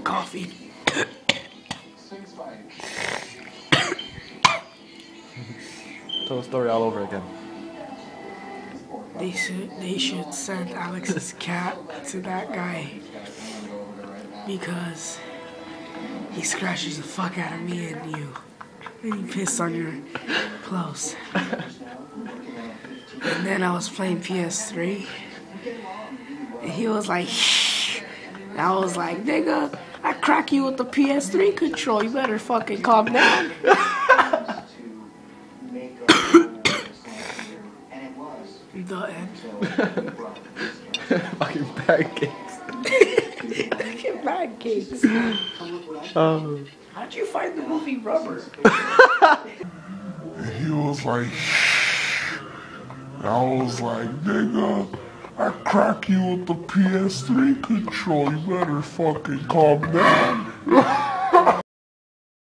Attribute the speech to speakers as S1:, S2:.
S1: coffee.
S2: Tell the story all over again.
S1: They should send Alex's cat to that guy because he scratches the fuck out of me and you. And he pissed on your clothes. And then I was playing PS3 and he was like, shh. And I was like, nigga, I crack you with the PS3 control. You better fucking calm down. The end.
S2: Fucking pancakes.
S1: Fucking pancakes. How'd you find the movie Rubber?
S3: And he was like, shh. And I was like, nigga, I crack you with the PS3 control. You better fucking calm down.